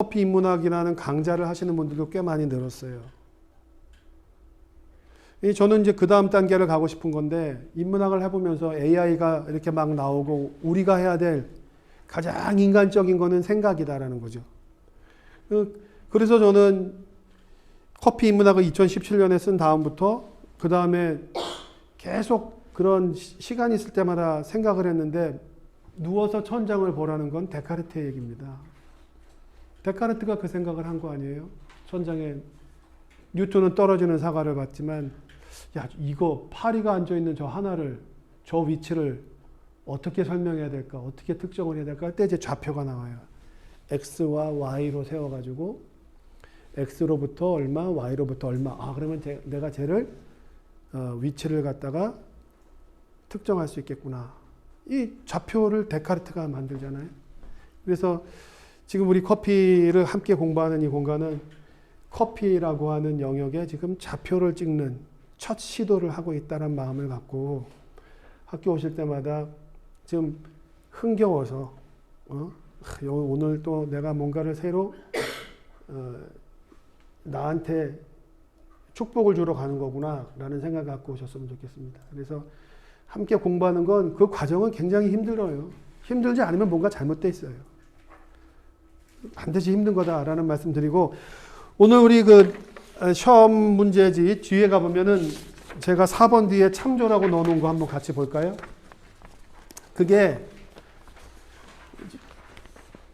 커피 인문학이라는 강좌를 하시는 분들도 꽤 많이 늘었어요. 저는 이제 그 다음 단계를 가고 싶은 건데, 인문학을 해보면서 AI가 이렇게 막 나오고 우리가 해야 될 가장 인간적인 거는 생각이다라는 거죠. 그래서 저는 커피 인문학을 2017년에 쓴 다음부터 그 다음에 계속 그런 시간이 있을 때마다 생각을 했는데, 누워서 천장을 보라는 건 데카르트의 얘기입니다. 데카르트가 그 생각을 한 거 아니에요? 천장에 뉴턴은 떨어지는 사과를 봤지만, 야, 이거 파리가 앉아있는 저 하나를, 저 위치를 어떻게 설명해야 될까? 어떻게 특정을 해야 될까? 할 때 이제 좌표가 나와요. X와 Y로 세워가지고 X로부터 얼마, Y로부터 얼마. 아, 그러면 내가 쟤를 위치를 갖다가 특정할 수 있겠구나. 이 좌표를 데카르트가 만들잖아요. 그래서 지금 우리 커피를 함께 공부하는 이 공간은 커피라고 하는 영역에 지금 좌표를 찍는 첫 시도를 하고 있다는 마음을 갖고 학교 오실 때마다 지금 흥겨워서 오늘 또 내가 뭔가를 새로 나한테 축복을 주러 가는 거구나 라는 생각을 갖고 오셨으면 좋겠습니다. 그래서 함께 공부하는 건 그 과정은 굉장히 힘들어요. 힘들지 않으면 뭔가 잘못되어 있어요. 반드시 힘든 거다라는 말씀 드리고, 오늘 우리 그 시험 문제지 뒤에 가보면은 제가 4번 뒤에 참조라고 넣어놓은 거 한번 같이 볼까요? 그게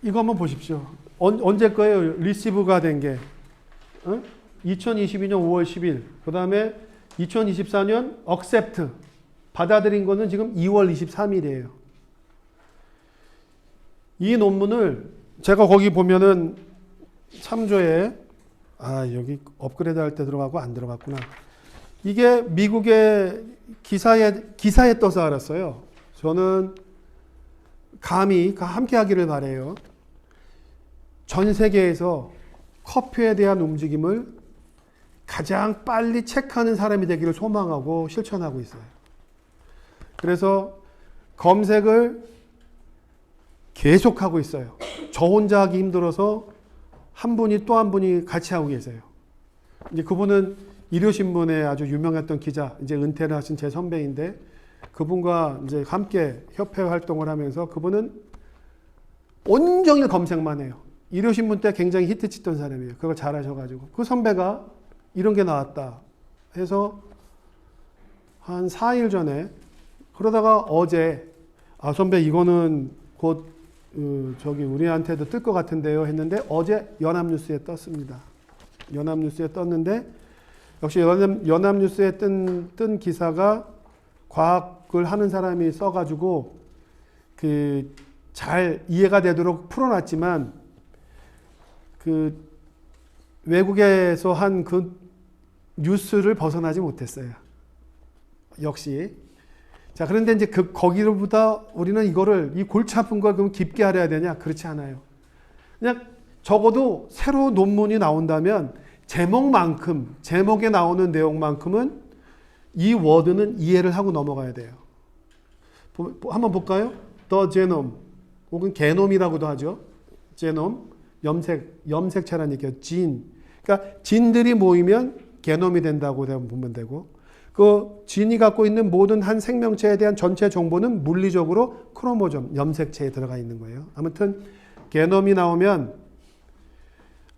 이거 한번 보십시오. 언제 거예요? 리시브가 된 게 2022년 5월 10일, 그 다음에 2024년 accept 받아들인 거는 지금 2월 23일이에요. 이 논문을 제가 거기 보면은 참조에 여기 업그레이드 할 때 들어가고 안 들어갔구나. 이게 미국의 기사에 떠서 알았어요. 저는 감히 함께 하기를 바래요. 전 세계에서 커피에 대한 움직임을 가장 빨리 체크하는 사람이 되기를 소망하고 실천하고 있어요. 그래서 검색을 계속하고 있어요. 저 혼자 하기 힘들어서 한 분이 또 한 분이 같이 하고 계세요. 이제 그분은 일요신문에 아주 유명했던 기자, 이제 은퇴를 하신 제 선배인데, 그분과 이제 함께 협회 활동을 하면서 그분은 온종일 검색만 해요. 일요신문 때 굉장히 히트치던 사람이에요. 그걸 잘하셔가지고. 그 선배가 이런 게 나왔다 해서 한 4일 전에, 그러다가 어제, 선배 이거는 곧 저기 우리한테도 뜰 것 같은데요 했는데, 어제 연합뉴스에 떴습니다. 연합뉴스에 떴는데, 역시 연합뉴스에 뜬 기사가 과학을 하는 사람이 써가지고 잘 이해가 되도록 풀어놨지만, 외국에서 한 그 뉴스를 벗어나지 못했어요. 역시. 자, 그런데 이제 거기로부터 우리는 이 골치 아픈 걸 그럼 깊게 알아야 되냐? 그렇지 않아요. 그냥 적어도 새로 논문이 나온다면 제목에 나오는 내용만큼은 이 워드는 이해를 하고 넘어가야 돼요. 한번 볼까요? The genome, 혹은 게놈이라고도 하죠. 제놈, 염색체라는 얘기예요. 진. 그러니까 진들이 모이면 게놈이 된다고 보면 되고, 그 진이 갖고 있는 모든 한 생명체에 대한 전체 정보는 물리적으로 크로모점, 염색체에 들어가 있는 거예요. 아무튼 게놈이 나오면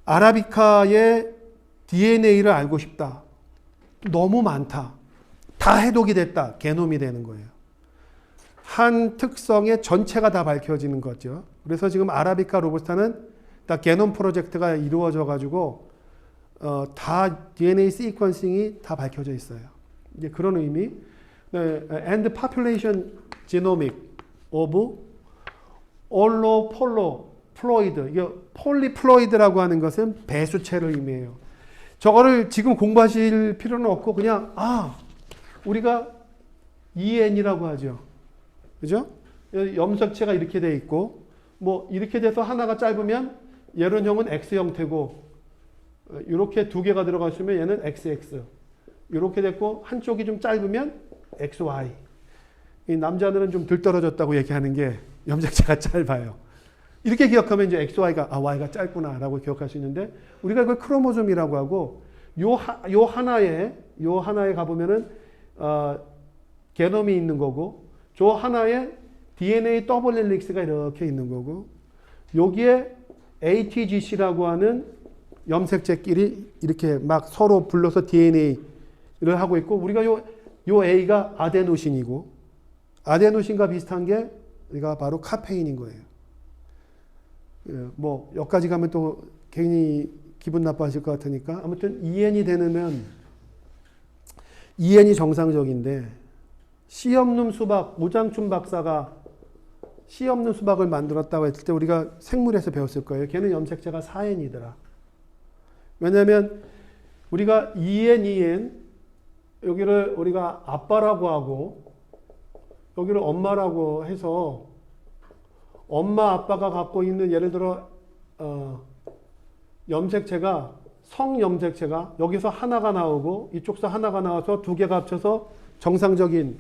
아라비카의 DNA를 알고 싶다. 너무 많다. 다 해독이 됐다. 게놈이 되는 거예요. 한 특성의 전체가 다 밝혀지는 거죠. 그래서 지금 아라비카 로부스타는 다 게놈 프로젝트가 이루어져 가지고 다 DNA 시퀀싱이 다 밝혀져 있어요. 이제 그런 의미. And population genomic of 올로폴로플로이드. 이게 폴리플로이드라고 하는 것은 배수체를 의미해요. 저거를 지금 공부하실 필요는 없고 그냥 우리가 EN이라고 하죠. 그죠? 염색체가 이렇게 돼 있고, 뭐 이렇게 돼서 하나가 짧으면 얘는 X 형태고, 이렇게 두 개가 들어가 있으면 얘는 XX. 이렇게 됐고, 한쪽이 좀 짧으면 XY. 이 남자들은 좀 덜 떨어졌다고 얘기하는 게 염색체가 짧아요. 이렇게 기억하면 이제 XY가 Y가 짧구나라고 기억할 수 있는데 우리가 이걸 크로모솜이라고 하고 요 하나에 가보면은 게놈이 있는 거고 저 하나에 DNA 더블 헬릭스가 이렇게 있는 거고 여기에 ATGC라고 하는 염색체끼리 이렇게 막 서로 불러서 DNA를 하고 있고 우리가 요 A가 아데노신이고 아데노신과 비슷한 게 우리가 바로 카페인인 거예요. 뭐 여기까지 가면 또 괜히 기분 나빠하실 것 같으니까 아무튼 EN이 되면 EN이 정상적인데 씨 없는 수박 오장춘 박사가 씨 없는 수박을 만들었다고 했을 때 우리가 생물에서 배웠을 거예요. 걔는 염색체가 4N이더라. 왜냐하면 우리가 EN 여기를 우리가 아빠라고 하고 여기를 엄마라고 해서 엄마 아빠가 갖고 있는 예를 들어 염색체가 성염색체가 여기서 하나가 나오고 이쪽서 하나가 나와서 두 개가 합쳐서 정상적인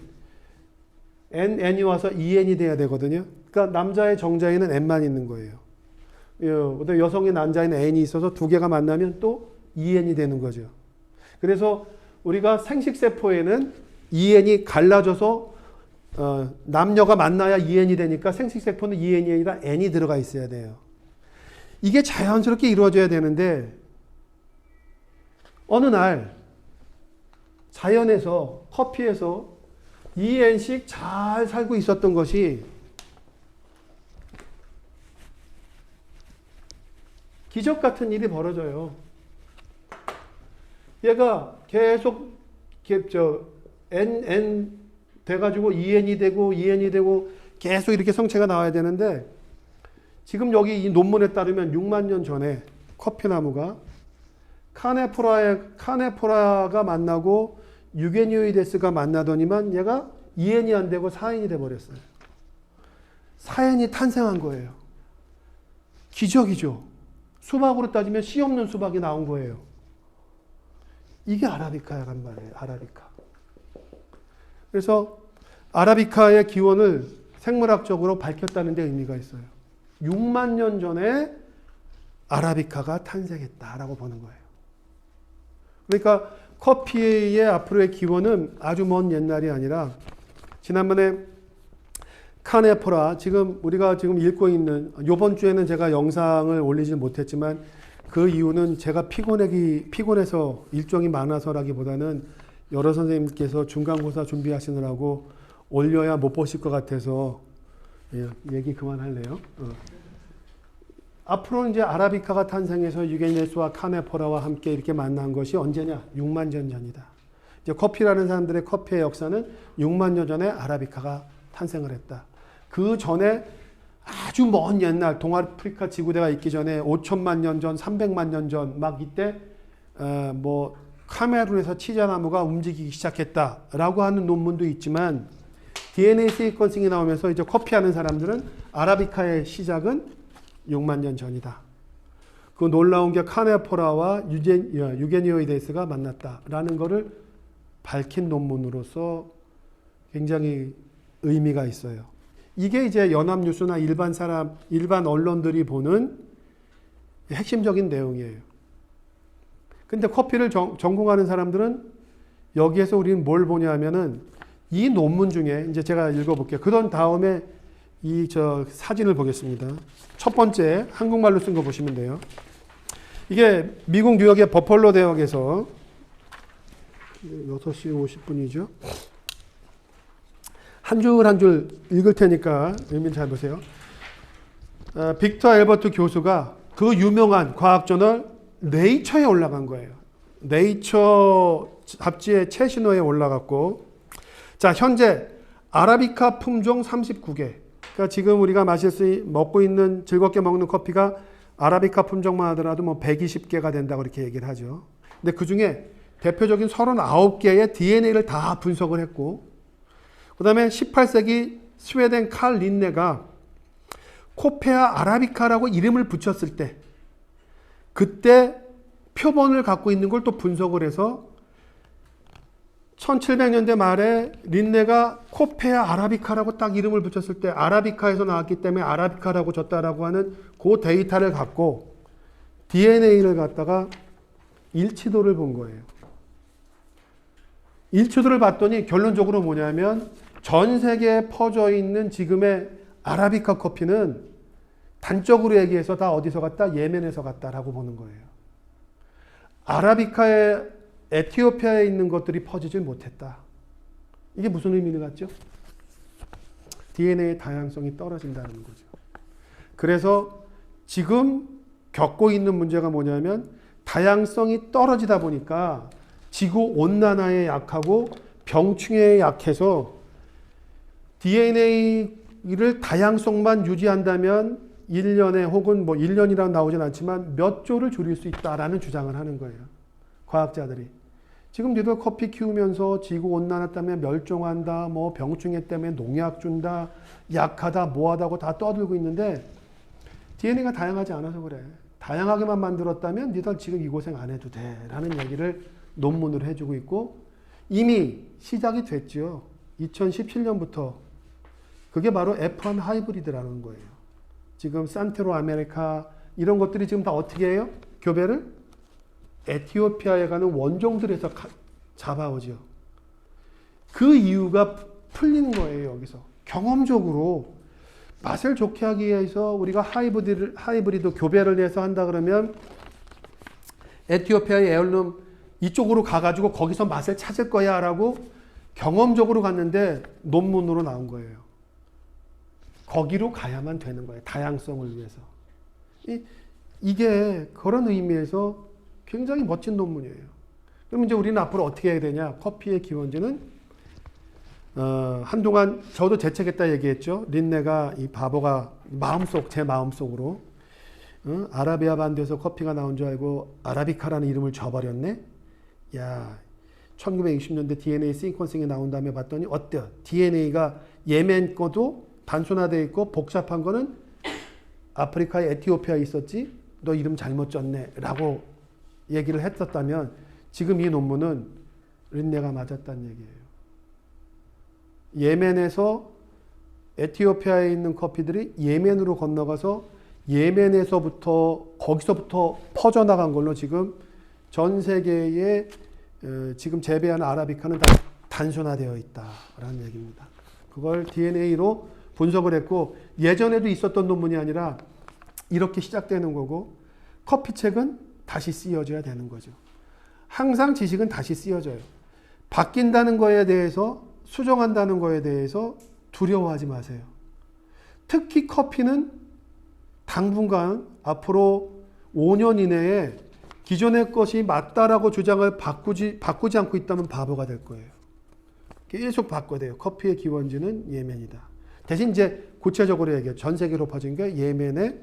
N이 와서 EN이 돼야 되거든요. 그러니까 남자의 정자에는 N만 있는 거예요. 여성의 난자에는 N이 있어서 두 개가 만나면 또 EN이 되는 거죠. 그래서 우리가 생식세포에는 EN이 갈라져서 남녀가 만나야 EN이 되니까 생식세포는 EN이 아니라 N이 들어가 있어야 돼요. 이게 자연스럽게 이루어져야 되는데 어느 날 자연에서 커피에서 EN씩 잘 살고 있었던 것이 기적 같은 일이 벌어져요. 얘가 계속 N 돼가지고 EN이 되고 계속 이렇게 성체가 나와야 되는데 지금 여기 이 논문에 따르면 6만 년 전에 커피나무가 카네포라가 만나고 유게니오이데스가 만나더니만 얘가 2N이 안 되고 4N이 돼버렸어요. 4N이 탄생한 거예요. 기적이죠. 수박으로 따지면 씨 없는 수박이 나온 거예요. 이게 아라비카란 말이에요. 아라비카. 그래서 아라비카의 기원을 생물학적으로 밝혔다는 데 의미가 있어요. 6만 년 전에 아라비카가 탄생했다라고 보는 거예요. 그러니까 커피의 앞으로의 기원은 아주 먼 옛날이 아니라 지난번에 카네포라 우리가 지금 읽고 있는 이번 주에는 제가 영상을 올리지 못했지만 그 이유는 제가 피곤해서 일정이 많아서라기보다는 여러 선생님께서 중간고사 준비하시느라고 올려야 못 보실 것 같아서 얘기 그만할래요. 앞으로 이제 아라비카가 탄생해서 유게니스와 카네포라와 함께 이렇게 만난 것이 언제냐? 6만 년 전이다. 이제 커피라는 사람들의 커피의 역사는 6만 년 전에 아라비카가 탄생을 했다. 그 전에 아주 먼 옛날 동아프리카 지구대가 있기 전에 5천만 년 전, 300만 년 전 막 이때 카메룬에서 치자나무가 움직이기 시작했다라고 하는 논문도 있지만 DNA 시퀀싱이 나오면서 이제 커피하는 사람들은 아라비카의 시작은 6만 년 전이다. 그 놀라운 게 카네포라와 유게니오이데스가 만났다라는 것을 밝힌 논문으로서 굉장히 의미가 있어요. 이게 이제 연합뉴스나 일반 언론들이 보는 핵심적인 내용이에요. 근데 커피를 전공하는 사람들은 여기에서 우리는 뭘 보냐면은 이 논문 중에 이제 제가 읽어볼게요. 그런 다음에 사진을 보겠습니다. 첫 번째 한국말로 쓴 거 보시면 돼요. 이게 미국 뉴욕의 버펄로 대학에서 6시 50분이죠. 한 줄 한 줄 읽을 테니까 의미를 잘 보세요. 빅터 엘버트 교수가 그 유명한 과학 저널 네이처에 올라간 거예요. 네이처 잡지의 최신호에 올라갔고, 자, 현재 아라비카 품종 39개. 그러니까 지금 우리가 먹고 있는 즐겁게 먹는 커피가 아라비카 품종만 하더라도 120개가 된다고 이렇게 얘기를 하죠. 근데 그 중에 대표적인 39개의 DNA를 다 분석을 했고, 그 다음에 18세기 스웨덴 칼 린네가 코페아 아라비카라고 이름을 붙였을 때 그때 표본을 갖고 있는 걸 또 분석을 해서 1700년대 말에 린네가 코페아 아라비카라고 딱 이름을 붙였을 때 아라비카에서 나왔기 때문에 아라비카라고 졌다라고 하는 그 데이터를 갖고 DNA를 갖다가 일치도를 본 거예요. 일치도를 봤더니 결론적으로 뭐냐면 전 세계에 퍼져 있는 지금의 아라비카 커피는 단적으로 얘기해서 다 어디서 갔다? 예멘에서 갔다라고 보는 거예요. 아라비카의 에티오피아에 있는 것들이 퍼지질 못했다. 이게 무슨 의미를 갖죠? DNA의 다양성이 떨어진다는 거죠. 그래서 지금 겪고 있는 문제가 뭐냐면 다양성이 떨어지다 보니까 지구 온난화에 약하고 병충해에 약해서 DNA를 다양성만 유지한다면 1년에 혹은 뭐 1년이라고 나오진 않지만 몇 조를 줄일 수 있다라는 주장을 하는 거예요. 과학자들이. 지금 니들 커피 키우면서 지구 온난화 때문에 멸종한다, 뭐 병충해 때문에 농약 준다, 약하다, 뭐하다고 다 떠들고 있는데 DNA가 다양하지 않아서 그래. 다양하게만 만들었다면 니들 지금 이 고생 안 해도 돼 라는 얘기를 논문으로 해주고 있고 이미 시작이 됐죠. 2017년부터 그게 바로 F1 하이브리드라는 거예요. 지금 산테로 아메리카 이런 것들이 지금 다 어떻게 해요? 교배를 에티오피아에 가는 원종들에서 잡아오죠. 그 이유가 풀리는 거예요. 여기서 경험적으로 맛을 좋게 하기 위해서 우리가 하이브리드 교배를 해서 한다 그러면 에티오피아의 에얼룸 이쪽으로 가가지고 거기서 맛을 찾을 거야 라고 경험적으로 갔는데 논문으로 나온 거예요. 거기로 가야만 되는 거예요. 다양성을 위해서. 이게 그런 의미에서 굉장히 멋진 논문이에요. 그럼 이제 우리는 앞으로 어떻게 해야 되냐? 커피의 기원지는 한동안 저도 재채겠다 얘기했죠. 린네가 이 바보가 제 마음속으로 아라비아 반도에서 커피가 나온 줄 알고 아라비카라는 이름을 줘버렸네. 야, 1960년대 DNA 시퀀싱이 나온 다음에 봤더니 어때요? DNA가 예멘 거도 단순화되어 있고 복잡한 거는 아프리카의 에티오피아에 있었지? 너 이름 잘못 졌네 라고 얘기를 했었다면 지금 이 논문은 린네가 맞았다는 얘기예요. 예멘에서 에티오피아에 있는 커피들이 예멘으로 건너가서 예멘에서부터 거기서부터 퍼져나간 걸로 지금 전 세계에 지금 재배하는 아라비카는 다 단순화되어 있다라는 얘기입니다. 그걸 DNA로 분석을 했고 예전에도 있었던 논문이 아니라 이렇게 시작되는 거고 커피책은 다시 쓰여져야 되는 거죠. 항상 지식은 다시 쓰여져요. 바뀐다는 거에 대해서 수정한다는 거에 대해서 두려워하지 마세요. 특히 커피는 당분간 앞으로 5년 이내에 기존의 것이 맞다라고 주장을 바꾸지 않고 있다면 바보가 될 거예요. 계속 바꿔야 돼요. 커피의 기원지는 예멘이다. 대신 이제 구체적으로 얘기해요. 전 세계로 퍼진 게 예멘의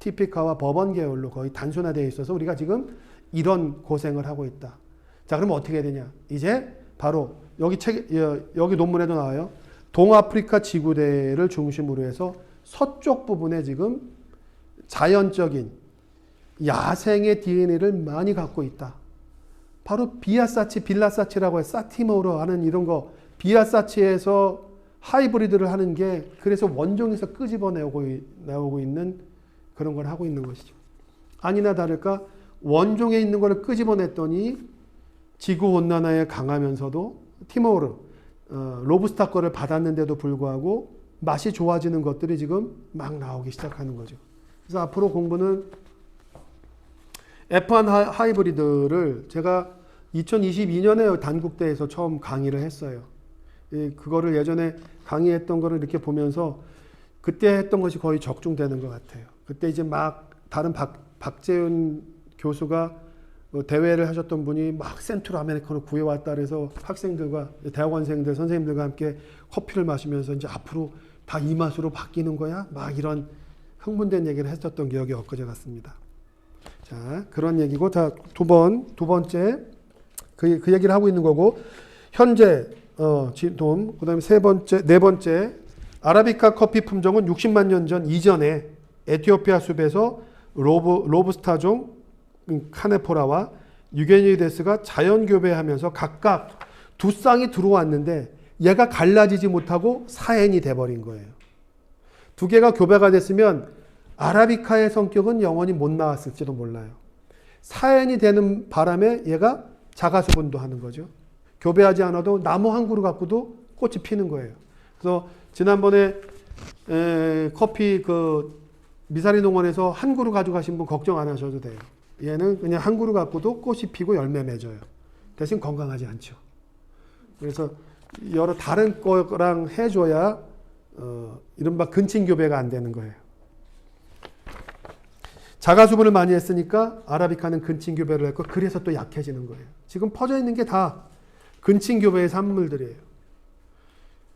티피카와 버번 계열로 거의 단순화되어 있어서 우리가 지금 이런 고생을 하고 있다. 자, 그러면 어떻게 해야 되냐? 이제 바로 여기 논문에도 나와요. 동아프리카 지구대를 중심으로 해서 서쪽 부분에 지금 자연적인 야생의 DNA를 많이 갖고 있다. 바로 빌라사치라고 해서 사티모로 하는 이런 거, 비아사치에서 하이브리드를 하는 게 그래서 원종에서 끄집어내고 있는 그런 걸 하고 있는 것이죠. 아니나 다를까 원종에 있는 걸 끄집어냈더니 지구온난화에 강하면서도 티모르, 로부스타 거를 받았는데도 불구하고 맛이 좋아지는 것들이 지금 막 나오기 시작하는 거죠. 그래서 앞으로 공부는 F1 하이브리드를 제가 2022년에 단국대에서 처음 강의를 했어요. 그거를 예전에 강의했던 거를 이렇게 보면서 그때 했던 것이 거의 적중되는 것 같아요. 그때 이제 막 다른 박재윤 교수가 대회를 하셨던 분이 막 센트럴 아메리카노 구해왔다 그래서 학생들과 대학원생들 선생님들과 함께 커피를 마시면서 이제 앞으로 다 이 맛으로 바뀌는 거야? 막 이런 흥분된 얘기를 했었던 기억이 엊그제 같습니다. 자, 그런 얘기고 다 두 번째 그 얘기를 하고 있는 거고 현재 그다음에 네 번째 아라비카 커피 품종은 60만 년 전 이전에 에티오피아 숲에서 로부스타종 카네포라와 유게니데스가 자연 교배하면서 각각 두 쌍이 들어왔는데 얘가 갈라지지 못하고 사엔이 돼버린 거예요. 두 개가 교배가 됐으면 아라비카의 성격은 영원히 못 나왔을지도 몰라요. 사엔이 되는 바람에 얘가 자가수분도 하는 거죠. 교배하지 않아도 나무 한 그루 갖고도 꽃이 피는 거예요. 그래서 지난번에 커피 그 미사리 농원에서 한 그루 가져가신 분 걱정 안 하셔도 돼요. 얘는 그냥 한 그루 갖고도 꽃이 피고 열매 맺어요. 대신 건강하지 않죠. 그래서 여러 다른 거랑 해줘야 이른바 근친교배가 안 되는 거예요. 자가수분을 많이 했으니까 아라비카는 근친교배를 했고 그래서 또 약해지는 거예요. 지금 퍼져 있는 게 다 근친교배의 산물들이에요.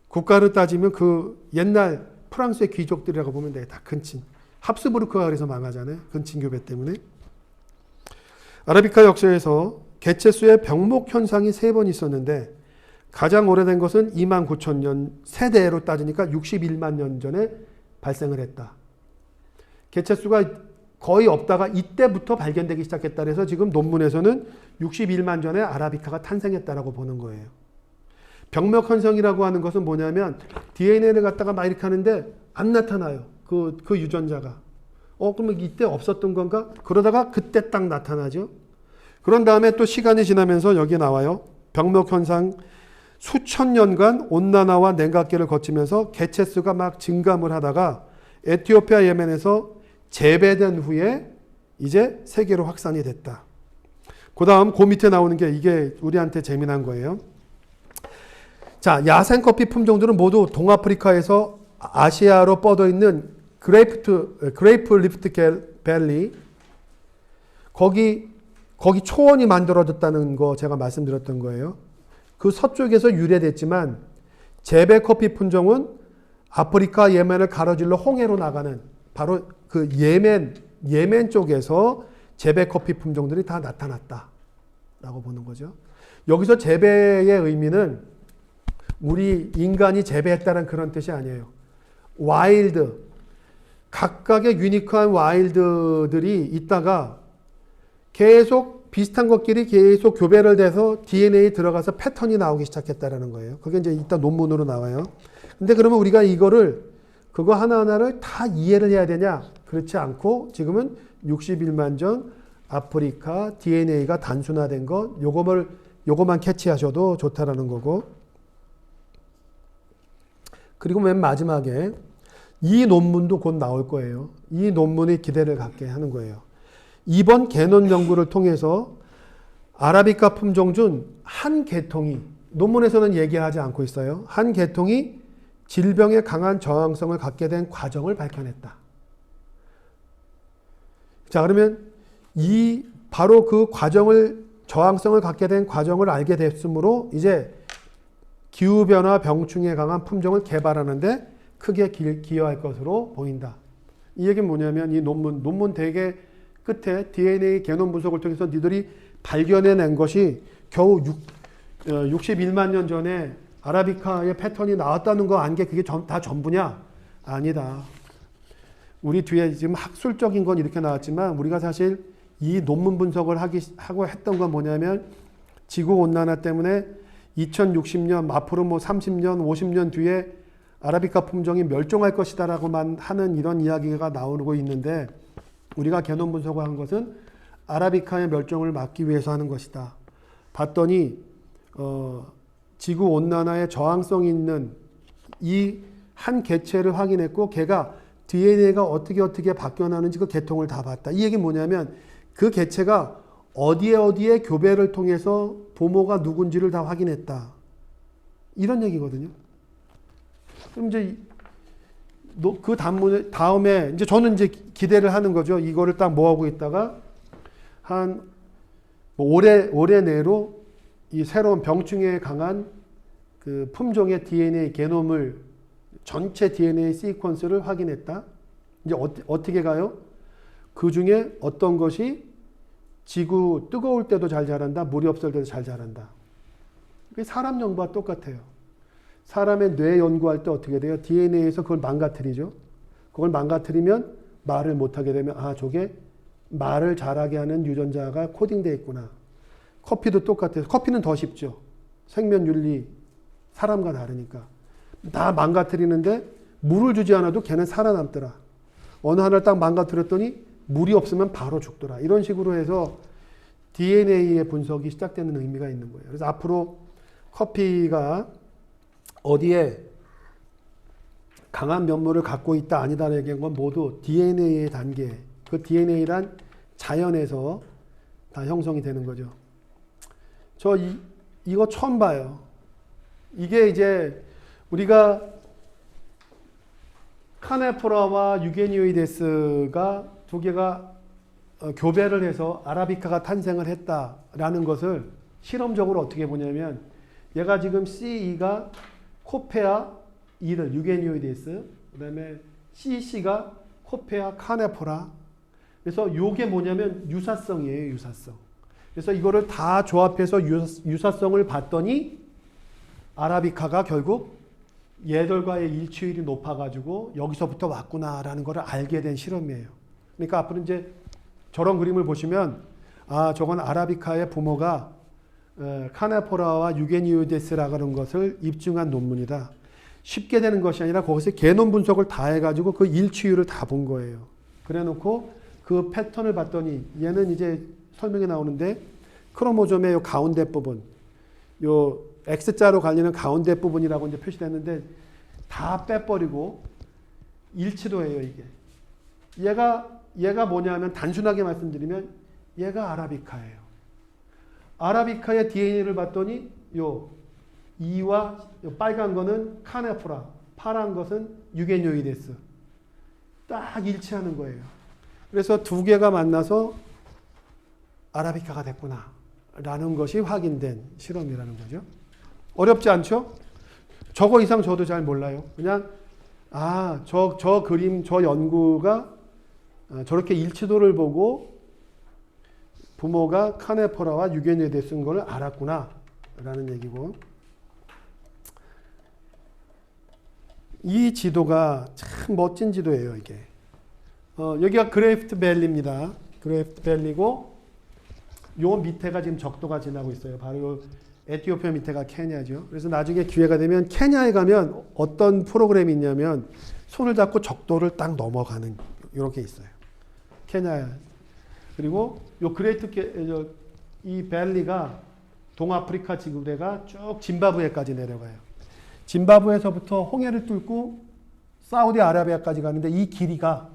국가를 따지면 그 옛날 프랑스의 귀족들이라고 보면 돼요. 다 근친. 합스부르크가 그래서 망하잖아요. 근친교배 때문에. 아라비카 역사에서 개체수의 병목 현상이 3번 있었는데 가장 오래된 것은 29,000년 세대로 따지니까 61만 년 전에 발생을 했다. 개체수가 거의 없다가 이때부터 발견되기 시작했다. 그래서 지금 논문에서는 61만 전에 아라비카가 탄생했다라고 보는 거예요. 병목 현상이라고 하는 것은 뭐냐면 DNA를 갖다가 막 이렇게 하는데 안 나타나요. 그 유전자가. 그러면 이때 없었던 건가? 그러다가 그때 딱 나타나죠. 그런 다음에 또 시간이 지나면서 여기 나와요. 병목 현상 수천 년간 온난화와 냉각기를 거치면서 개체수가 막 증감을 하다가 에티오피아 예멘에서 재배된 후에 이제 세계로 확산이 됐다. 그 다음 그 밑에 나오는 게 이게 우리한테 재미난 거예요. 자, 야생 커피 품종들은 모두 동아프리카에서 아시아로 뻗어 있는 그레이프 리프트 밸리 거기 초원이 만들어졌다는 거 제가 말씀드렸던 거예요. 그 서쪽에서 유래됐지만 재배 커피 품종은 아프리카 예멘을 가로질러 홍해로 나가는 바로 그 예멘 쪽에서 재배 커피 품종들이 다 나타났다라고 보는 거죠. 여기서 재배의 의미는 우리 인간이 재배했다는 그런 뜻이 아니에요. 와일드, 각각의 유니크한 와일드들이 있다가 계속 비슷한 것끼리 계속 교배를 돼서 DNA에 들어가서 패턴이 나오기 시작했다라는 거예요. 그게 이제 이따 논문으로 나와요. 근데 그러면 우리가 이거를 그거 하나하나를 다 이해를 해야 되냐? 그렇지 않고 지금은 61만 전 아프리카 DNA가 단순화된 것 요거만 캐치하셔도 좋다라는 거고. 그리고 맨 마지막에 이 논문도 곧 나올 거예요. 이 논문이 기대를 갖게 하는 거예요. 이번 개론 연구를 통해서 아라비카 품종 중 한 계통이 논문에서는 얘기하지 않고 있어요. 한 계통이 질병에 강한 저항성을 갖게 된 과정을 밝혀냈다. 자, 그러면 바로 그 저항성을 갖게 된 과정을 알게 됐으므로 이제 기후변화 병충해에 강한 품종을 개발하는데 크게 기여할 것으로 보인다. 이 얘기는 뭐냐면 이 논문 대개 끝에 DNA 게놈 분석을 통해서 니들이 발견해낸 것이 겨우 61만 년 전에 아라비카의 패턴이 나왔다는 거 안 게 그게 다 전부냐? 아니다. 우리 뒤에 지금 학술적인 건 이렇게 나왔지만 우리가 사실 이 논문 분석을 하고 했던 건 뭐냐면 지구온난화 때문에 2060년, 앞으로 30년, 50년 뒤에 아라비카 품종이 멸종할 것이다라고만 하는 이런 이야기가 나오고 있는데 우리가 개놈 분석을 한 것은 아라비카의 멸종을 막기 위해서 하는 것이다. 봤더니 지구온난화에 저항성 있는 이 한 개체를 확인했고 걔가 DNA가 어떻게 바뀌어나는지 그 계통을 다 봤다. 이 얘기는 뭐냐면 그 개체가 어디에 교배를 통해서 부모가 누군지를 다 확인했다. 이런 얘기거든요. 그럼 이제 그 다음에 이제 저는 이제 기대를 하는 거죠. 이거를 딱 모아오고 있다가 한 올해 내로 이 새로운 병충해에 강한 그 품종의 DNA 게놈을 전체 DNA 시퀀스를 확인했다. 이제 어떻게 가요? 그 중에 어떤 것이 지구 뜨거울 때도 잘 자란다, 물이 없을 때도 잘 자란다. 그게 사람 연구와 똑같아요. 사람의 뇌 연구할 때 어떻게 돼요? DNA에서 그걸 망가뜨리죠. 그걸 망가뜨리면 말을 못하게 되면 저게 말을 잘하게 하는 유전자가 코딩되어 있구나. 커피도 똑같아요. 커피는 더 쉽죠. 생명 윤리 사람과 다르니까 다 망가뜨리는데 물을 주지 않아도 걔는 살아남더라. 어느 하나를 딱 망가뜨렸더니 물이 없으면 바로 죽더라. 이런 식으로 해서 DNA의 분석이 시작되는 의미가 있는 거예요. 그래서 앞으로 커피가 어디에 강한 면모를 갖고 있다 아니다를 얘기한 건 모두 DNA의 단계, 그 DNA란 자연에서 다 형성이 되는 거죠. 이거 처음 봐요. 이게 이제 우리가 카네포라와 유게니오이데스가 두 개가 교배를 해서 아라비카가 탄생을 했다라는 것을 실험적으로 어떻게 보냐면 얘가 지금 CE가 코페아 E를 유게니오이데스, 그 다음에 CC가 코페아 카네포라. 그래서 요게 뭐냐면 유사성이에요, 유사성. 그래서 이거를 다 조합해서 유사성을 봤더니 아라비카가 결국 얘들과의 일치율이 높아가지고 여기서부터 왔구나라는 걸 알게 된 실험이에요. 그러니까 앞으로 이제 저런 그림을 보시면 아, 저건 아라비카의 부모가 카네포라와 유게니오이데스라고 하는 것을 입증한 논문이다. 쉽게 되는 것이 아니라 거기서 개놈 분석을 다 해가지고 그 일치율을 다 본 거예요. 그래 놓고 그 패턴을 봤더니 얘는 이제 설명에 나오는데 크로모좀의 요 가운데 부분, 요 X자로 갈리는 가운데 부분이라고 이제 표시됐는데 다 빼버리고 일치도 해요, 이게. 얘가 뭐냐면 단순하게 말씀드리면 얘가 아라비카예요. 아라비카의 DNA를 봤더니 요 E와 요 빨간 거는 카네포라, 파란 것은 유게니오이데스. 딱 일치하는 거예요. 그래서 두 개가 만나서 아라비카가 됐구나 라는 것이 확인된 실험이라는 거죠. 어렵지 않죠? 저거 이상 저도 잘 몰라요. 그냥 저 그림, 저 연구가 저렇게 일치도를 보고 부모가 카네포라와 유게니오이데스인 걸 알았구나 라는 얘기고, 이 지도가 참 멋진 지도예요, 이게. 여기가 그레이프트 밸리입니다. 그레이프트 밸리고 요 밑에가 지금 적도가 지나고 있어요. 바로 에티오피아 밑에가 케냐죠. 그래서 나중에 기회가 되면 케냐에 가면 어떤 프로그램이 있냐면 손을 잡고 적도를 딱 넘어가는 이렇게 있어요. 케냐. 그리고 요 이 밸리가 동아프리카 지구대가 쭉 짐바브웨까지 내려가요. 짐바브웨에서부터 홍해를 뚫고 사우디아라비아까지 가는데 이 길이가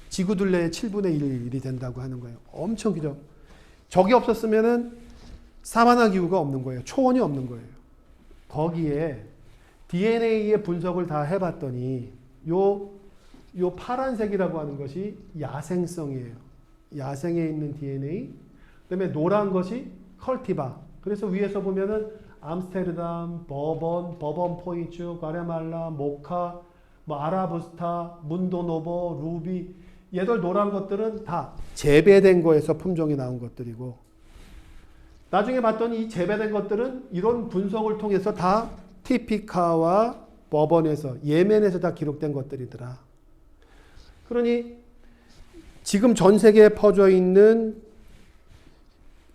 지구 둘레의 7분의 1이 된다고 하는 거예요. 엄청 길죠. 저게 없었으면은 사바나 기후가 없는 거예요. 초원이 없는 거예요. 거기에 DNA의 분석을 다 해봤더니 요 파란색이라고 하는 것이 야생성이에요. 야생에 있는 DNA. 그다음에 노란 것이 컬티바. 그래서 위에서 보면은 암스테르담, 버번 포인츠, 과레말라, 모카, 아라부스타, 문도노보, 루비. 얘들 노란 것들은 다 재배된 거에서 품종이 나온 것들이고, 나중에 봤더니 이 재배된 것들은 이런 분석을 통해서 다 티피카와 버번에서, 예멘에서 다 기록된 것들이더라. 그러니 지금 전 세계에 퍼져 있는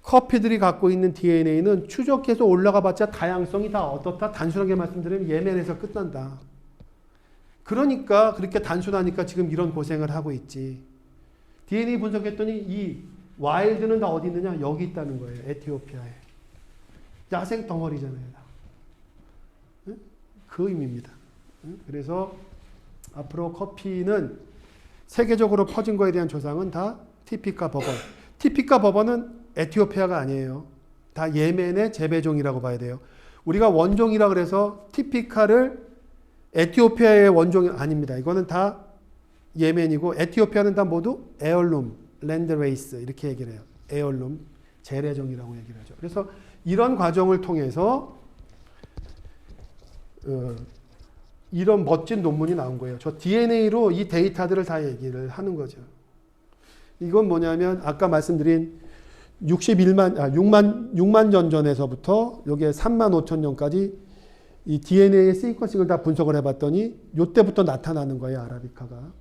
커피들이 갖고 있는 DNA는 추적해서 올라가 봤자 다양성이 다 어떻다? 단순하게 말씀드리면 예멘에서 끝난다. 그러니까 그렇게 단순하니까 지금 이런 고생을 하고 있지. DNA 분석했더니 이 와일드는 다 어디 있느냐? 여기 있다는 거예요. 에티오피아에. 야생 덩어리잖아요. 그 의미입니다. 그래서 앞으로 커피는 세계적으로 퍼진 거에 대한 조상은 다 티피카 버번. 티피카 버번은 에티오피아가 아니에요. 다 예멘의 재배종이라고 봐야 돼요. 우리가 원종이라 그래서 티피카를 에티오피아의 원종이 아닙니다. 이거는 다 예멘이고, 에티오피아는 다 모두 에얼룸, 랜드레이스 이렇게 얘기를 해요. 에얼룸, 재래종이라고 얘기를 하죠. 그래서 이런 과정을 통해서 이런 멋진 논문이 나온 거예요. 저 DNA로 이 데이터들을 다 얘기를 하는 거죠. 이건 뭐냐면 아까 말씀드린 6만 년 전에서부터 여기에 3만 5천 년까지 이 DNA의 시퀀싱을 다 분석을 해봤더니 이때부터 나타나는 거예요, 아라비카가.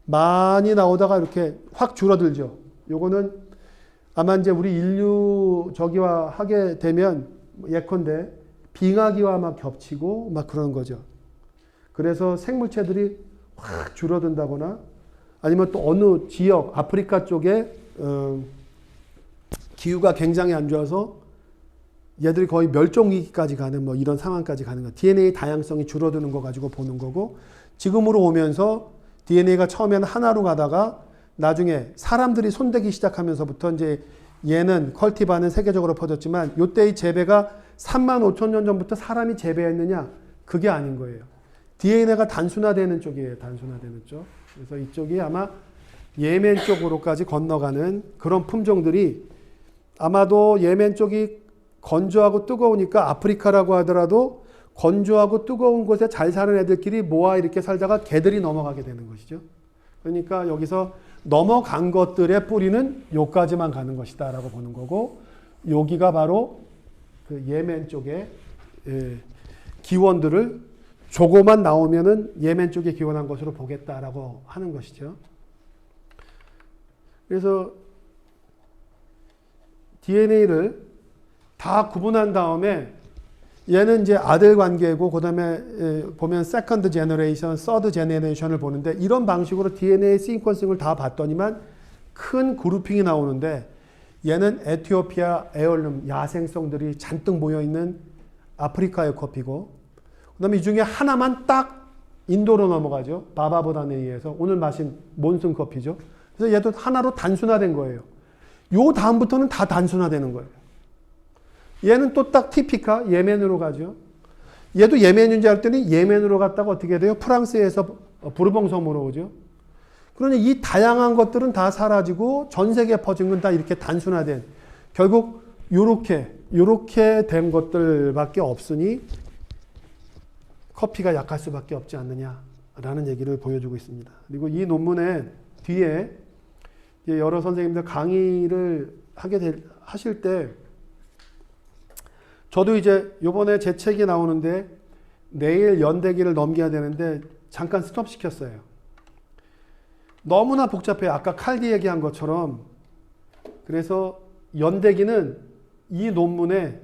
많이 나오다가 이렇게 확 줄어들죠. 요거는 아마 이제 우리 인류 저기와 하게 되면 예컨대 빙하기와 막 겹치고 막 그런 거죠. 그래서 생물체들이 확 줄어든다거나 아니면 또 어느 지역, 아프리카 쪽에 기후가 굉장히 안 좋아서 얘들이 거의 멸종 위기까지 가는 뭐 이런 상황까지 가는 거. DNA 다양성이 줄어드는 거 가지고 보는 거고, 지금으로 오면서 DNA가 처음에는 하나로 가다가 나중에 사람들이 손대기 시작하면서부터 이제 얘는 컬티바는 세계적으로 퍼졌지만 요때의 재배가 3만 5천 년 전부터 사람이 재배했느냐? 그게 아닌 거예요. DNA가 단순화되는 쪽이에요. 단순화되는 쪽. 그래서 이쪽이 아마 예멘 쪽으로까지 건너가는 그런 품종들이 아마도 예멘 쪽이 건조하고 뜨거우니까 아프리카라고 하더라도 건조하고 뜨거운 곳에 잘 사는 애들끼리 모아 이렇게 살다가 개들이 넘어가게 되는 것이죠. 그러니까 여기서 넘어간 것들의 뿌리는 요까지만 가는 것이다 라고 보는 거고, 여기가 바로 그 예멘 쪽의 기원들을 조고만 나오면은 예멘 쪽에 기원한 것으로 보겠다라고 하는 것이죠. 그래서 DNA를 다 구분한 다음에 얘는 이제 아들 관계고 그다음에 보면 세컨드 제너레이션, 서드 제너레이션을 보는데 이런 방식으로 DNA 시퀀싱을 다 봤더니만 큰 그룹핑이 나오는데 얘는 에티오피아 에얼룸 야생성들이 잔뜩 모여 있는 아프리카의 커피고 그다음에 이 중에 하나만 딱 인도로 넘어가죠. 바바보단에 의해서 오늘 마신 몬슨 커피죠. 그래서 얘도 하나로 단순화된 거예요. 요 다음부터는 다 단순화되는 거예요. 얘는 또 딱 티피카 예멘으로 가죠. 얘도 예멘인 줄 알았더니 예멘으로 갔다가 어떻게 돼요? 프랑스에서 부르봉 섬으로 오죠. 그러니 이 다양한 것들은 다 사라지고 전 세계에 퍼진 건 다 이렇게 단순화된 결국 요렇게 된 것들밖에 없으니 커피가 약할 수밖에 없지 않느냐라는 얘기를 보여주고 있습니다. 그리고 이 논문의 뒤에 여러 선생님들 강의를 하실 때 저도 이제 요번에 제 책이 나오는데 내일 연대기를 넘겨야 되는데 잠깐 스톱 시켰어요. 너무나 복잡해요. 아까 칼디 얘기한 것처럼. 그래서 연대기는 이 논문에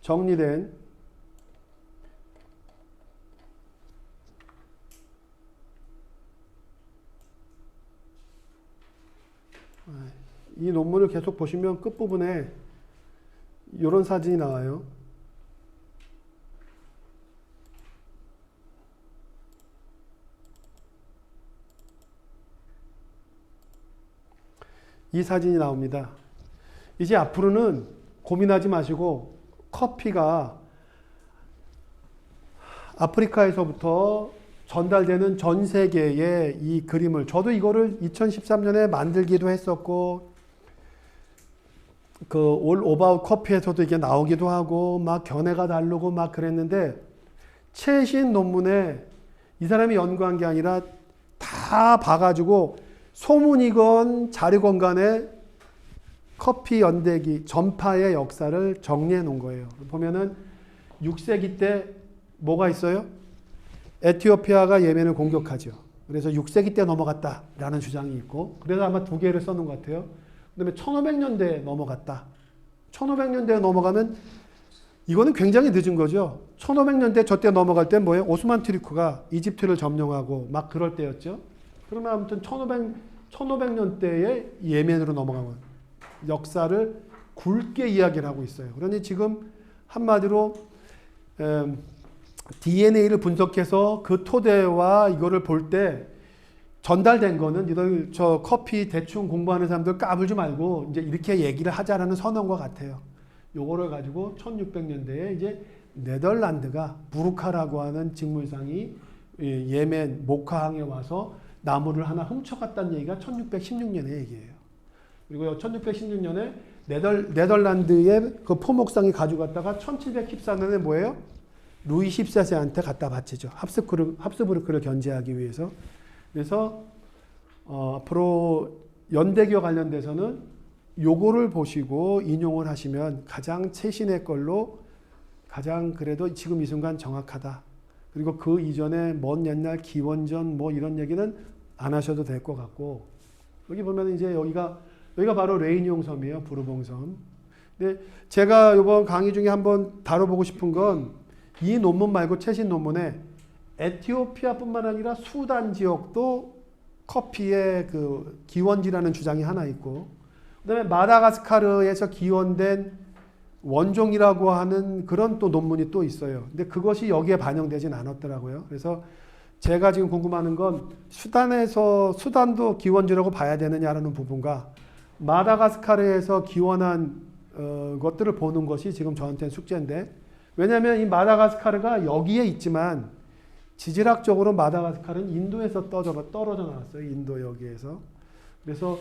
정리된 이 논문을 계속 보시면 끝부분에 이런 사진이 나와요. 이 사진이 나옵니다. 이제 앞으로는 고민하지 마시고 커피가 아프리카에서부터 전달되는 전 세계의 이 그림을 저도 이거를 2013년에 만들기도 했었고 그 올 오바웃 커피에서도 이게 나오기도 하고 막 견해가 다르고 막 그랬는데 최신 논문에 이 사람이 연구한 게 아니라 다 봐가지고 소문이건 자료건 간에 커피 연대기 전파의 역사를 정리해 놓은 거예요. 보면은 6세기 때 뭐가 있어요? 에티오피아가 예멘을 공격하죠. 그래서 6세기 때 넘어갔다라는 주장이 있고 그래서 아마 두 개를 써놓은 것 같아요. 그 다음에 1500년대에 넘어갔다. 1500년대에 넘어가면 이거는 굉장히 늦은 거죠. 1500년대 저때 넘어갈 때 뭐예요? 오스만 투르크가 이집트를 점령하고 막 그럴 때였죠. 그러면 아무튼 1500년대에 예멘으로 넘어가면 역사를 굵게 이야기를 하고 있어요. 그러니 지금 한마디로 DNA를 분석해서 그 토대와 이거를 볼 때 전달된 거는 이들 저 커피 대충 공부하는 사람들 까불지 말고 이제 이렇게 얘기를 하자라는 선언과 같아요. 요거를 가지고 1600년대에 이제 네덜란드가 부르카라고 하는 직물상이 예멘 모카항에 와서 나무를 하나 훔쳐갔다는 얘기가 1616년의 얘기예요. 그리고 1616년에 네덜란드의 그 포목상이 가져갔다가 1714년에 뭐예요? 루이 14세한테 갖다 바치죠. 합스부르크를 견제하기 위해서. 그래서 앞으로 연대기와 관련돼서는 요거를 보시고 인용을 하시면 가장 최신의 걸로 가장 그래도 지금 이 순간 정확하다. 그리고 그 이전에 먼 옛날 기원전 뭐 이런 얘기는 안 하셔도 될 것 같고 여기 보면 이제 여기가 바로 레이니옹 섬이에요. 부르봉 섬. 근데 제가 이번 강의 중에 한번 다뤄보고 싶은 건 이 논문 말고 최신 논문에 에티오피아뿐만 아니라 수단 지역도 커피의 그 기원지라는 주장이 하나 있고, 그다음에 마다가스카르에서 기원된 원종이라고 하는 그런 또 논문이 또 있어요. 근데 그것이 여기에 반영되진 않았더라고요. 그래서 제가 지금 궁금한 건 수단도 기원지라고 봐야 되느냐라는 부분과 마다가스카르에서 기원한 것들을 보는 것이 지금 저한테는 숙제인데, 왜냐하면 이 마다가스카르가 여기에 있지만 지질학적으로 마다가스카르는 인도에서 떨어져 나왔어요. 인도 여기에서. 그래서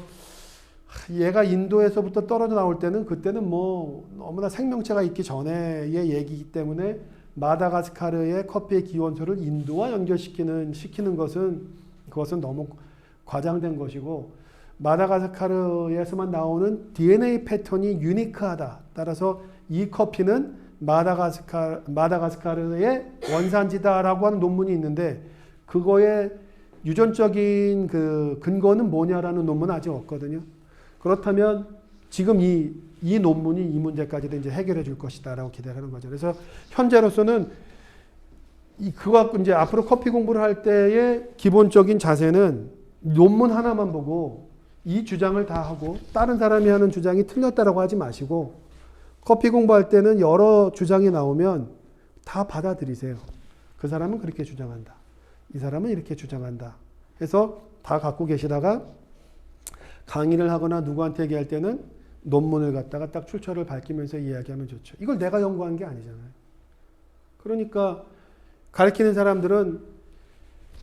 얘가 인도에서부터 떨어져 나올 때는 그때는 뭐 너무나 생명체가 있기 전에의 얘기이기 때문에 마다가스카르의 커피의 기원소를 인도와 연결시키는 그것은 너무 과장된 것이고, 마다가스카르에서만 나오는 DNA 패턴이 유니크하다. 따라서 이 커피는 마다가스카르의 원산지다라고 하는 논문이 있는데, 그거의 유전적인 그 근거는 뭐냐라는 논문은 아직 없거든요. 그렇다면 지금 이 논문이 이 문제까지도 이제 해결해 줄 것이다라고 기대하는 거죠. 그래서 현재로서는 그거 갖고 이제 앞으로 커피 공부를 할 때의 기본적인 자세는 논문 하나만 보고 이 주장을 다 하고 다른 사람이 하는 주장이 틀렸다라고 하지 마시고, 커피 공부할 때는 여러 주장이 나오면 다 받아들이세요. 그 사람은 그렇게 주장한다. 이 사람은 이렇게 주장한다. 해서 다 갖고 계시다가 강의를 하거나 누구한테 얘기할 때는 논문을 갖다가 딱 출처를 밝히면서 이야기하면 좋죠. 이걸 내가 연구한 게 아니잖아요. 그러니까 가르치는 사람들은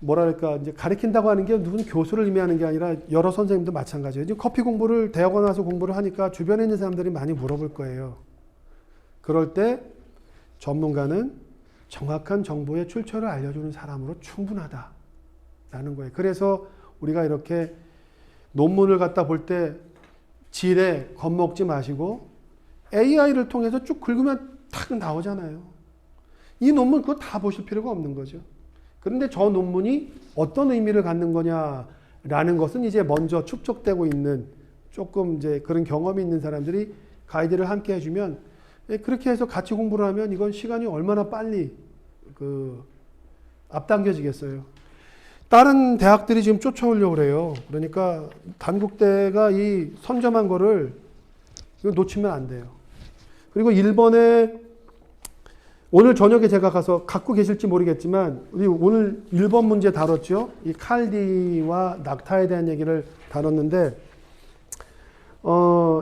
뭐랄까, 이제 가르친다고 하는 게 누군 교수를 의미하는 게 아니라 여러 선생님도 마찬가지예요. 이제 커피 공부를 대학원 와서 공부를 하니까 주변에 있는 사람들이 많이 물어볼 거예요. 그럴 때 전문가는 정확한 정보의 출처를 알려주는 사람으로 충분하다라는 거예요. 그래서 우리가 이렇게 논문을 갖다 볼 때 질에 겁먹지 마시고 AI를 통해서 쭉 긁으면 탁 나오잖아요. 이 논문 그거 다 보실 필요가 없는 거죠. 그런데 저 논문이 어떤 의미를 갖는 거냐라는 것은 이제 먼저 축적되고 있는 조금 이제 그런 경험이 있는 사람들이 가이드를 함께 해주면, 그렇게 해서 같이 공부를 하면 이건 시간이 얼마나 빨리 앞당겨지겠어요. 다른 대학들이 지금 쫓아오려고 그래요. 그러니까 단국대가 이 선점한 거를 놓치면 안 돼요. 그리고 일본에 오늘 저녁에 제가 가서 갖고 계실지 모르겠지만, 우리 오늘 1번 문제 다뤘죠. 이 칼디와 낙타에 대한 얘기를 다뤘는데,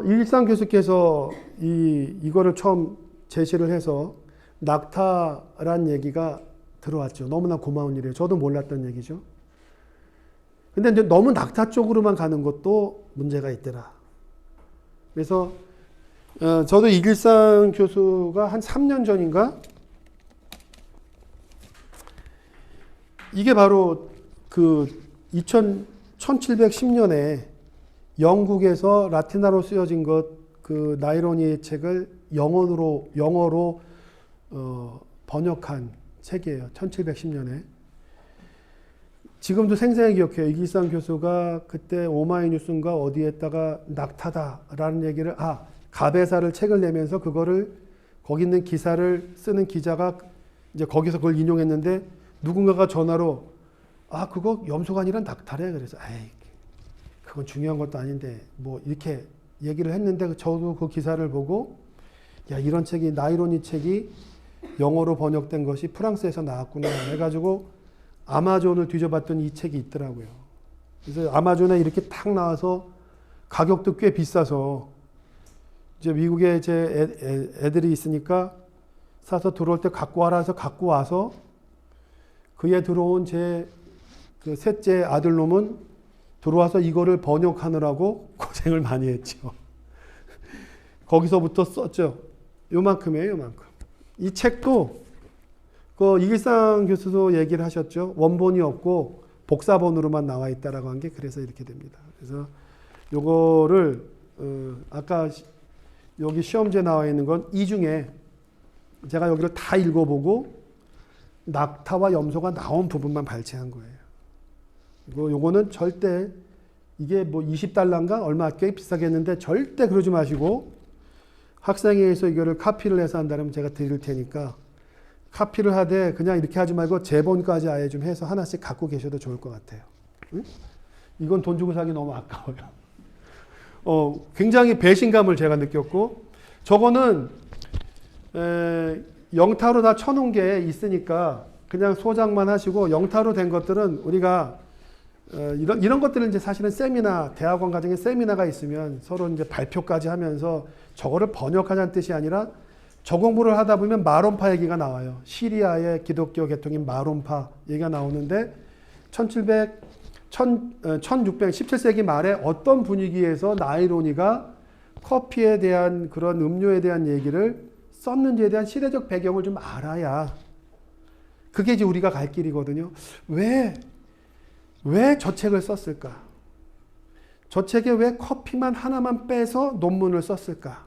이일상 교수께서 이거를 처음 제시를 해서 낙타란 얘기가 들어왔죠. 너무나 고마운 일이에요. 저도 몰랐던 얘기죠. 근데 이제 너무 낙타 쪽으로만 가는 것도 문제가 있더라. 그래서 저도 이일상 교수가 한 3년 전인가, 이게 바로 그 1710년에 영국에서 라틴어로 쓰여진 그 나이로니의 책을 영어로 번역한 책이에요. 1710년에. 지금도 생생하게 기억해요. 이길상 교수가 그때 오마이뉴스인가 어디에다가 낙타다라는 얘기를, 가베사를 책을 내면서 그거를 거기 있는 기사를 쓰는 기자가 이제 거기서 그걸 인용했는데, 누군가가 전화로 그거 염소가 아니라 낙타래. 그래서 그건 중요한 것도 아닌데 뭐 이렇게 얘기를 했는데, 저도 그 기사를 보고 이런 책이, 나이로니 책이 영어로 번역된 것이 프랑스에서 나왔구나 해가지고 아마존을 뒤져봤더니 이 책이 있더라고요. 그래서 아마존에 이렇게 탁 나와서 가격도 꽤 비싸서 이제 미국에 제 애들이 있으니까 사서 들어올 때 갖고 와라 해서 갖고 와서, 그에 들어온 제 그 셋째 아들놈은 들어와서 이거를 번역하느라고 고생을 많이 했죠. 거기서부터 썼죠. 요만큼이에요, 요만큼. 이 책도 그 이길상 교수도 얘기를 하셨죠. 원본이 없고 복사본으로만 나와 있다라고 한 게 그래서 이렇게 됩니다. 그래서 요거를 아까 여기 시험지에 나와 있는 건 이 중에 제가 여기를 다 읽어보고 낙타와 염소가 나온 부분만 발췌한 거예요. 그리고 요거는 절대, 이게 뭐 $20인가 얼마 꽤 비싸겠는데 절대 그러지 마시고 학생회에서 이거를 카피를 해서 한다면 제가 드릴 테니까 카피를 하되 그냥 이렇게 하지 말고 제본까지 아예 좀 해서 하나씩 갖고 계셔도 좋을 것 같아요. 응? 이건 돈 주고 사기 너무 아까워요. 굉장히 배신감을 제가 느꼈고, 저거는 영타로 다 쳐놓은 게 있으니까 그냥 소장만 하시고, 영타로 된 것들은 우리가 이런 것들은 이제 사실은 세미나, 대학원 과정에 세미나가 있으면 서로 이제 발표까지 하면서 저거를 번역하자는 뜻이 아니라 저 공부를 하다 보면 마론파 얘기가 나와요. 시리아의 기독교 계통인 마론파 얘기가 나오는데 1617세기 말에 어떤 분위기에서 나이로니가 커피에 대한 그런 음료에 대한 얘기를 썼는지에 대한 시대적 배경을 좀 알아야 그게 이제 우리가 갈 길이거든요. 왜 저 책을 썼을까? 저 책에 왜 커피만 하나만 빼서 논문을 썼을까?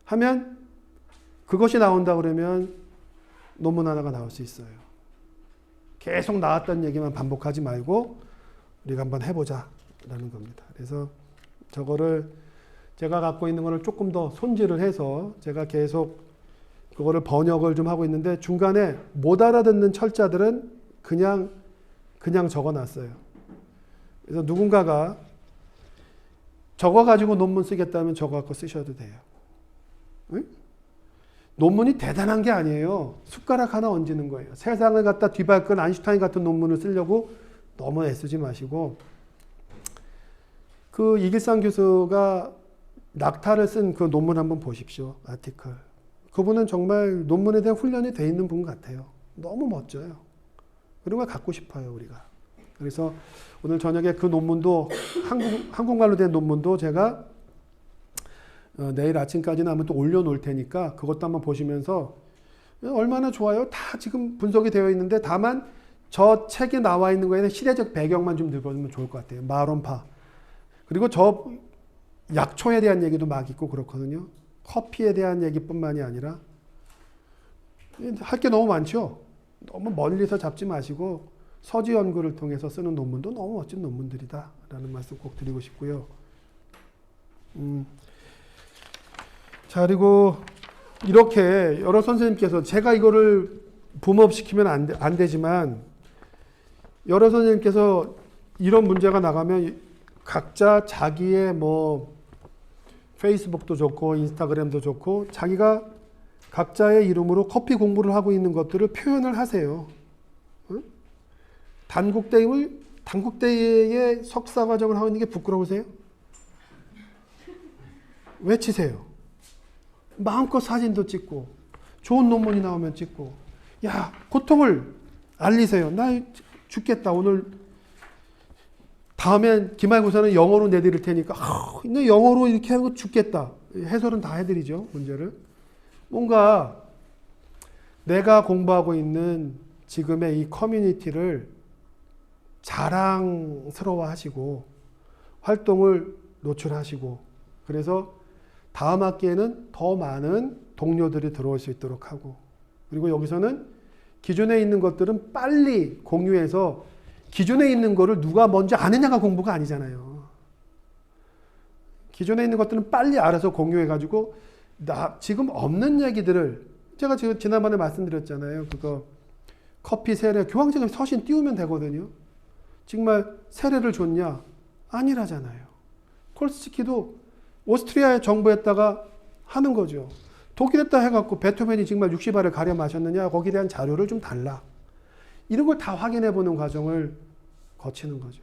하면 그것이 나온다 그러면 논문 하나가 나올 수 있어요. 계속 나왔던 얘기만 반복하지 말고 우리가 한번 해보자 라는 겁니다. 그래서 저거를 제가 갖고 있는 거를 조금 더 손질을 해서 제가 계속 그거를 번역을 좀 하고 있는데, 중간에 못 알아듣는 철자들은 그냥 적어놨어요. 그래서 누군가가 저거 가지고 논문 쓰겠다면 저거 갖고 쓰셔도 돼요. 응? 논문이 대단한 게 아니에요. 숟가락 하나 얹는 거예요. 세상을 갖다 뒤바꾼 아인슈타인 같은 논문을 쓰려고 너무 애쓰지 마시고, 그 이길상 교수가 낙타를 쓴 그 논문 한번 보십시오. 아티클. 그분은 정말 논문에 대한 훈련이 돼 있는 분 같아요. 너무 멋져요. 그런 걸 갖고 싶어요, 우리가. 그래서 오늘 저녁에 그 논문도 한국말로 된 논문도 제가 내일 아침까지는 한번 또 올려놓을 테니까 그것도 한번 보시면서 얼마나 좋아요. 다 지금 분석이 되어 있는데, 다만 저 책에 나와 있는 거에는 시대적 배경만 좀 들어보면 좋을 것 같아요. 마론파. 그리고 저 약초에 대한 얘기도 막 있고 그렇거든요. 커피에 대한 얘기뿐만이 아니라 할 게 너무 많죠. 너무 멀리서 잡지 마시고 서지 연구를 통해서 쓰는 논문도 너무 멋진 논문들이다 라는 말씀 꼭 드리고 싶고요. 자, 그리고 이렇게 여러 선생님께서, 제가 이거를 붐업시키면 안 되지만 여러 선생님께서 이런 문제가 나가면 각자 자기의 페이스북도 좋고 인스타그램도 좋고 자기가 각자의 이름으로 커피 공부를 하고 있는 것들을 표현을 하세요. 응? 단국대의 석사 과정을 하고 있는 게 부끄러우세요? 외치세요. 마음껏 사진도 찍고 좋은 논문이 나오면 찍고, 야, 고통을 알리세요. 나 죽겠다. 오늘 다음엔 기말고사는 영어로 내드릴 테니까 나 영어로 이렇게 하고 죽겠다. 해설은 다 해드리죠, 문제를. 뭔가 내가 공부하고 있는 지금의 이 커뮤니티를 자랑스러워 하시고 활동을 노출하시고, 그래서 다음 학기에는 더 많은 동료들이 들어올 수 있도록 하고, 그리고 여기서는 기존에 있는 것들은 빨리 공유해서, 기존에 있는 거를 누가 먼저 아느냐가 공부가 아니잖아요. 기존에 있는 것들은 빨리 알아서 공유해가지고 지금 없는 얘기들을, 제가 지금 지난번에 말씀드렸잖아요. 그거 커피 세례 교황청에 서신 띄우면 되거든요. 정말 세례를 줬냐? 아니라잖아요. 콜스키도 오스트리아 정부에다가 하는 거죠. 독일에다 해갖고 베토벤이 정말 60알을 가려 마셨느냐? 거기에 대한 자료를 좀 달라. 이런 걸 다 확인해 보는 과정을 거치는 거죠.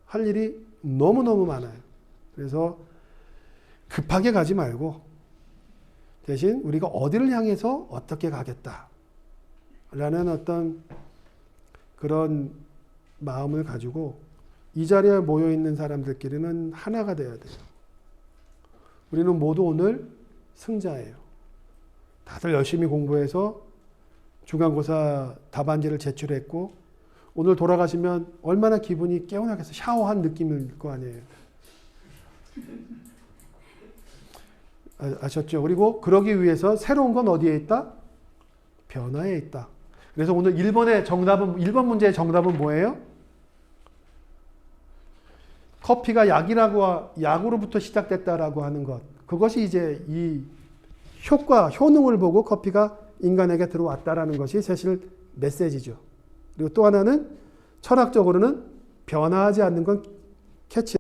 할 일이 너무너무 많아요. 그래서 급하게 가지 말고 대신 우리가 어디를 향해서 어떻게 가겠다 라는 어떤 그런 마음을 가지고 이 자리에 모여 있는 사람들끼리는 하나가 돼야 돼요. 우리는 모두 오늘 승자예요. 다들 열심히 공부해서 중간고사 답안지를 제출했고, 오늘 돌아가시면 얼마나 기분이 개운하겠어. 샤워한 느낌일 거 아니에요. 아셨죠? 그리고 그러기 위해서 새로운 건 어디에 있다? 변화에 있다. 그래서 오늘 1번 문제의 정답은 뭐예요? 커피가 약으로부터 시작됐다라고 하는 것. 그것이 이제 이 효과, 효능을 보고 커피가 인간에게 들어왔다라는 것이 사실 메시지죠. 그리고 또 하나는 철학적으로는 변화하지 않는 건 캐치.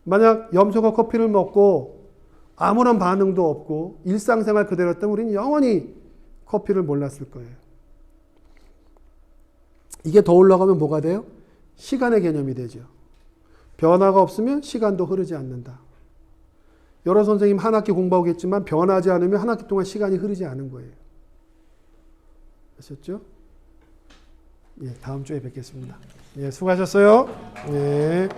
만약 염소가 커피를 먹고 아무런 반응도 없고 일상생활 그대로였다면 우리는 영원히 커피를 몰랐을 거예요. 이게 더 올라가면 뭐가 돼요? 시간의 개념이 되죠. 변화가 없으면 시간도 흐르지 않는다. 여러 선생님 한 학기 공부하겠지만 변하지 않으면 한 학기 동안 시간이 흐르지 않은 거예요. 아셨죠? 예, 다음 주에 뵙겠습니다. 예, 수고하셨어요. 예.